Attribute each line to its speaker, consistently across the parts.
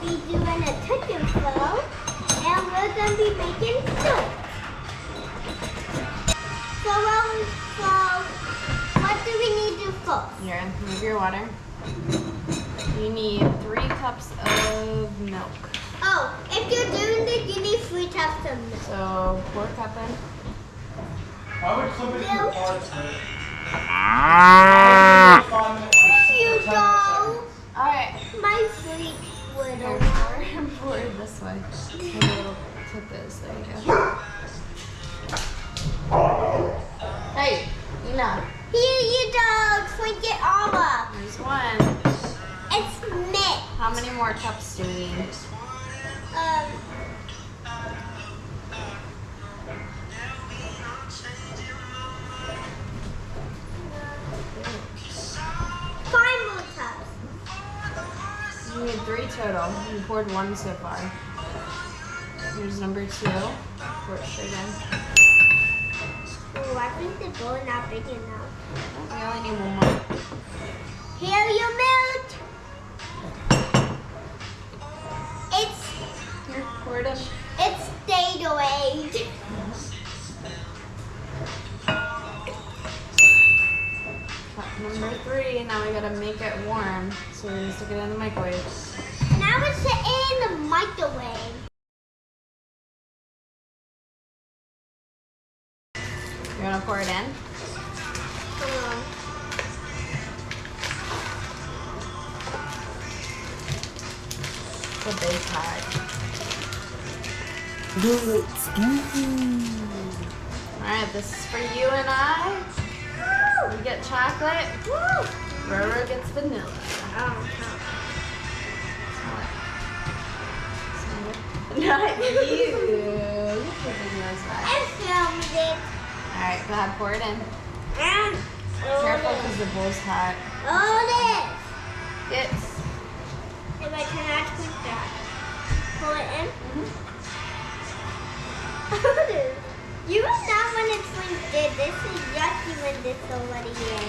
Speaker 1: be doing a chicken flow, and we're going to be making soup. So what do we need to do first?
Speaker 2: Here, move your water. You need 3 cups of milk.
Speaker 1: Oh, if you're doing this, you need 3 cups of milk.
Speaker 2: So pour a cup in.
Speaker 3: I would clip it to your parts, but
Speaker 1: You go.
Speaker 2: Alright.
Speaker 1: My sweet little
Speaker 2: Pour it this way. Maybe a little tip this. There you go. Hey, enough.
Speaker 1: Here you go. Drink it all up.
Speaker 2: There's one.
Speaker 1: It's mixed.
Speaker 2: How many more cups do we need?
Speaker 1: 5 more cups.
Speaker 2: You need 3 total. You poured 1 so far. Here's number 2. Pour it straight in.
Speaker 1: Oh, I think the bowl is not big enough.
Speaker 2: We only need 1 more.
Speaker 1: Here your milk.
Speaker 2: Here, pour it in.
Speaker 1: It's stayed away.
Speaker 2: Cup number 3. Now we gotta make it warm. So we're gonna stick it in the microwave.
Speaker 1: Now it's in the microwave.
Speaker 2: You wanna pour it in? The big pot. Alright, this is for you and I. We get chocolate. Roro gets vanilla. Not you.
Speaker 1: I filmed it.
Speaker 2: Alright, go ahead, pour it in.
Speaker 1: And
Speaker 2: Careful because the bowl's hot.
Speaker 1: hold it.
Speaker 2: It's.
Speaker 1: If I cannot put that. Pull it in. You will not want to drink this. This is yucky when this is already in.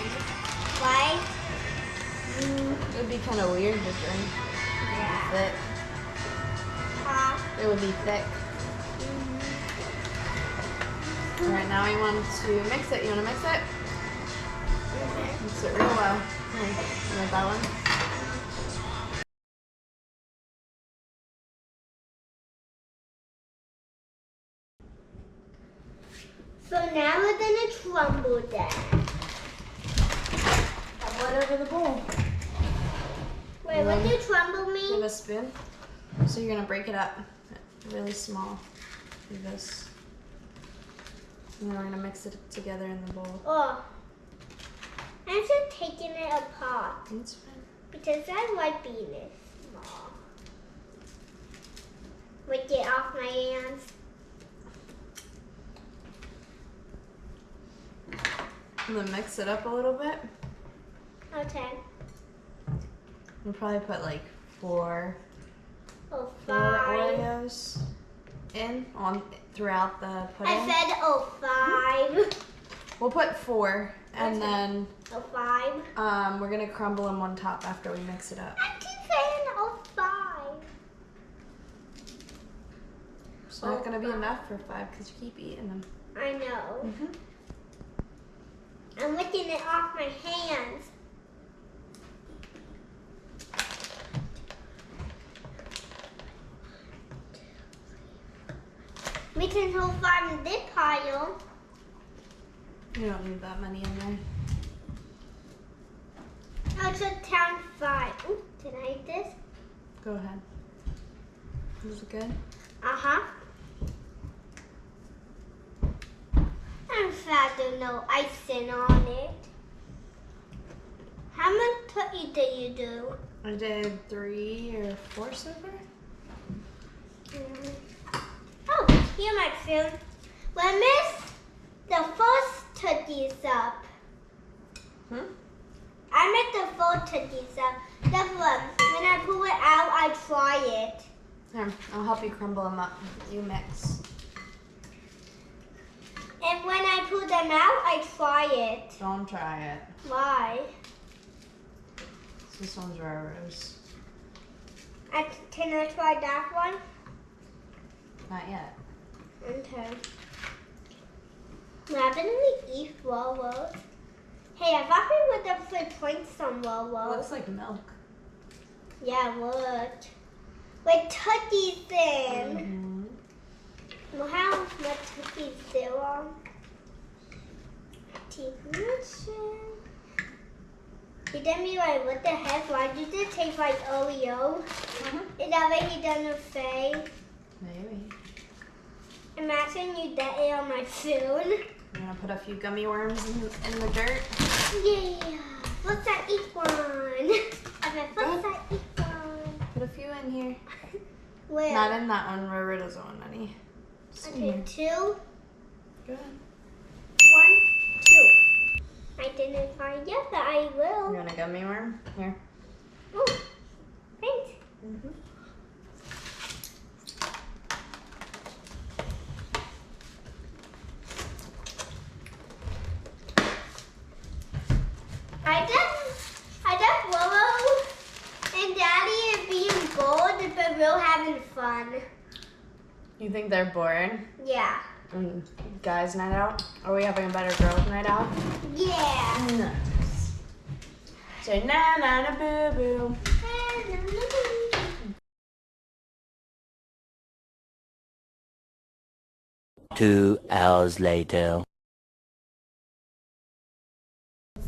Speaker 1: Right?
Speaker 2: It would be kind of weird to drink.
Speaker 1: Yeah.
Speaker 2: Thick. It would be thick. Alright, now we want to mix it. You want to mix it? Mix it real well. Here, you want that one?
Speaker 1: So now we're going to crumble that.
Speaker 2: Pour it over the bowl.
Speaker 1: Wait, what do crumble
Speaker 2: You
Speaker 1: mean?
Speaker 2: have a spoon? So you're going to break it up really small. Like this. And then we're going to mix it together in the bowl.
Speaker 1: Oh. I'm just taking it apart.
Speaker 2: That's fine.
Speaker 1: Because I like being it small. Lick it off my hands.
Speaker 2: And then mix it up a little bit.
Speaker 1: Okay.
Speaker 2: We'll probably put like 4
Speaker 1: Oh,
Speaker 2: 4
Speaker 1: 5.
Speaker 2: Oreos in throughout the pudding.
Speaker 1: I said 5.
Speaker 2: We'll put 4 and then
Speaker 1: 5.
Speaker 2: we're gonna crumble them on top after we mix it up.
Speaker 1: I keep saying 5.
Speaker 2: It's not gonna be enough for 5 because you keep eating them.
Speaker 1: I know. I'm licking it off my hands. We can hold 5 in this pile.
Speaker 2: You don't need that many in there.
Speaker 1: I'll just count 5. Ooh, can I eat this?
Speaker 2: Go ahead. Is it good?
Speaker 1: Uh-huh. I'm sad there's no icing on it. How much cookies did you do?
Speaker 2: I did 3 or 4 so far.
Speaker 1: Oh, here my food. When Miss the first cookies up. I made the first cookies up. That's one. When I pull it out, I try it.
Speaker 2: Here, I'll help you crumble them up. You mix.
Speaker 1: And when I pull them out, I try it.
Speaker 2: Don't try it.
Speaker 1: Why?
Speaker 2: This one's Roro's.
Speaker 1: Can I try that one?
Speaker 2: Not yet.
Speaker 1: Okay. Why didn't we eat Rolos? Hey, I thought we would have put points on
Speaker 2: It
Speaker 1: Rolos.
Speaker 2: looks like milk.
Speaker 1: Yeah, look. With TiTi's in. Well, how much TiTi's there are? He didn't be like, what the heck? Why did it taste like Oreo? Is that what he done with Faye?
Speaker 2: Maybe.
Speaker 1: Imagine you did it on my food.
Speaker 2: I'm gonna put a few gummy worms in the dirt.
Speaker 1: Yeah. What's that eat one? Okay, what's that eat one?
Speaker 2: Put a few in here.
Speaker 1: Where?
Speaker 2: Not in that one. Roro doesn't want any. Just in
Speaker 1: Okay,
Speaker 2: here.
Speaker 1: 2.
Speaker 2: Go ahead.
Speaker 1: 1, 2. I didn't find yet, but I will.
Speaker 2: You want a gummy worm? Here.
Speaker 1: Oh, thanks. I done Willow and Daddy are being bored, but we're having fun.
Speaker 2: You think they're bored?
Speaker 1: Yeah.
Speaker 2: Guys' night out? Are we having a better girls' night out?
Speaker 1: Yeah.
Speaker 2: Nice. Say na na na boo boo.
Speaker 4: 2 hours later.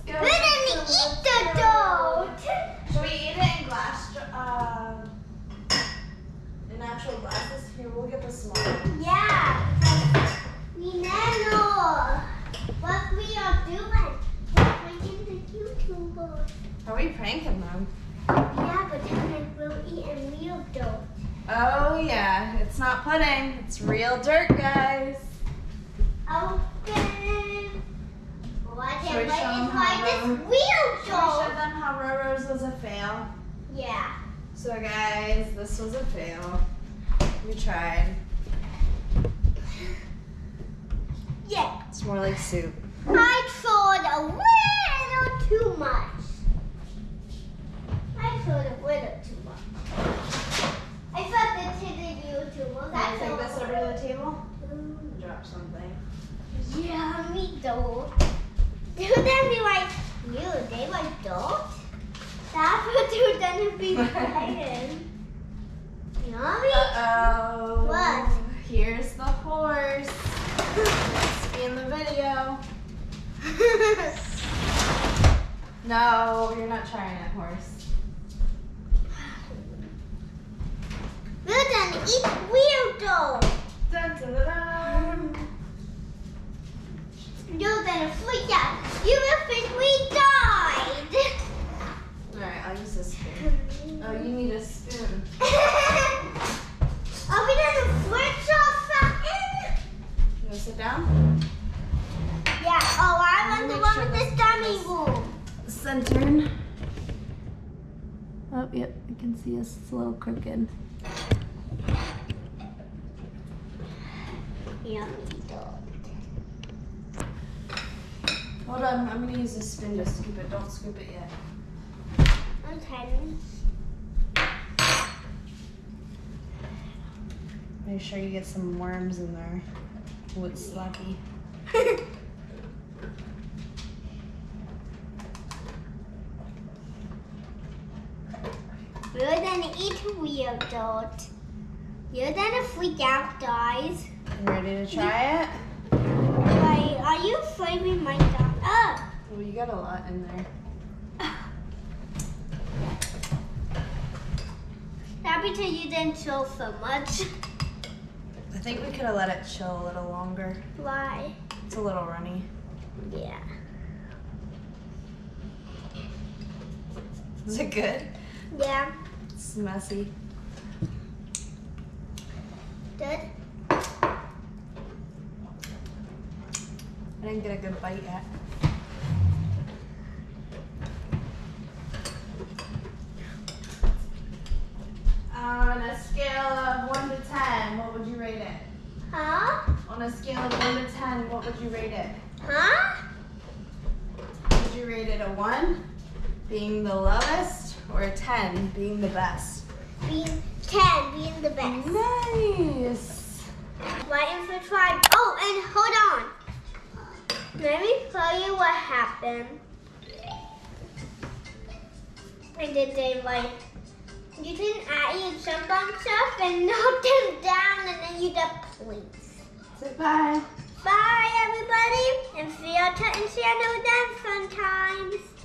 Speaker 1: We're gonna eat the dough.
Speaker 2: Should we eat it in glass? In actual glasses? Here, we'll get the small one.
Speaker 1: Yeah. We know what we are doing. We're pranking the YouTubers.
Speaker 2: Are we pranking them?
Speaker 1: Yeah, but then we'll eat a real dough.
Speaker 2: Oh yeah, it's not pudding. It's real dirt, guys.
Speaker 1: Okay. Well, I
Speaker 2: Should we
Speaker 1: can't
Speaker 2: show
Speaker 1: wait
Speaker 2: them
Speaker 1: to
Speaker 2: how
Speaker 1: try this
Speaker 2: Roro-
Speaker 1: real
Speaker 2: Should we
Speaker 1: dough.
Speaker 2: show them how Roro's was a fail?
Speaker 1: Yeah.
Speaker 2: So guys, this was a fail. We tried.
Speaker 1: Yeah.
Speaker 2: It's more like soup.
Speaker 1: I tried a little too much. I tried a little too much. I thought the TiTi's YouTubers.
Speaker 2: Can you take this over to the table?
Speaker 1: Mm.
Speaker 2: Drop something.
Speaker 1: Yummy dough. They're gonna be like, ew, they like dough? That's what they're gonna be playing. Yummy.
Speaker 2: Uh-oh.
Speaker 1: What?
Speaker 2: Here's the horse. Let's be in the video. No, you're not trying it, horse.
Speaker 1: We're gonna eat real dough.
Speaker 2: Dun, dun, dun, dun.
Speaker 1: You're gonna freak out. You will think we died.
Speaker 2: Alright, I'll use this spoon. Oh, you need a spoon.
Speaker 1: Are we gonna switch off something?
Speaker 2: You wanna sit down?
Speaker 1: Yeah. Oh, I want the
Speaker 2: Make
Speaker 1: one
Speaker 2: sure
Speaker 1: with
Speaker 2: this
Speaker 1: the dummy
Speaker 2: is-
Speaker 1: room.
Speaker 2: Centered. Oh, yep, you can see us. It's a little crooked.
Speaker 1: Yummy dough.
Speaker 2: Hold on, I'm gonna use this spoon to scoop it. Don't scoop it yet.
Speaker 1: Okay.
Speaker 2: Make sure you get some worms in there. Oh, it's sloppy.
Speaker 1: We're gonna eat real dough. You're gonna freak out, guys.
Speaker 2: You ready to try it?
Speaker 1: Wait, are you flaving my dog? Oh.
Speaker 2: Well, you got a lot in there.
Speaker 1: That because you didn't chill so much.
Speaker 2: I think we could have let it chill a little longer.
Speaker 1: Why?
Speaker 2: It's a little runny.
Speaker 1: Yeah.
Speaker 2: Is it good?
Speaker 1: Yeah.
Speaker 2: It's messy.
Speaker 1: Good.
Speaker 2: I didn't get a good bite yet. On a scale of 1 to 10, what would you rate it?
Speaker 1: Huh?
Speaker 2: On a scale of 1 to 10, what would you rate it?
Speaker 1: Huh?
Speaker 2: Would you rate it a 1, being the lowest, or a 10, being the best?
Speaker 1: being 10, being the best.
Speaker 2: Nice.
Speaker 1: Like and subscribe. Oh, and hold on. Let me tell you what happened. I did they like you can you jump on stuff and knock them down and then you get points.
Speaker 2: Say bye.
Speaker 1: Bye everybody and see you on TiTi's channel then sometimes.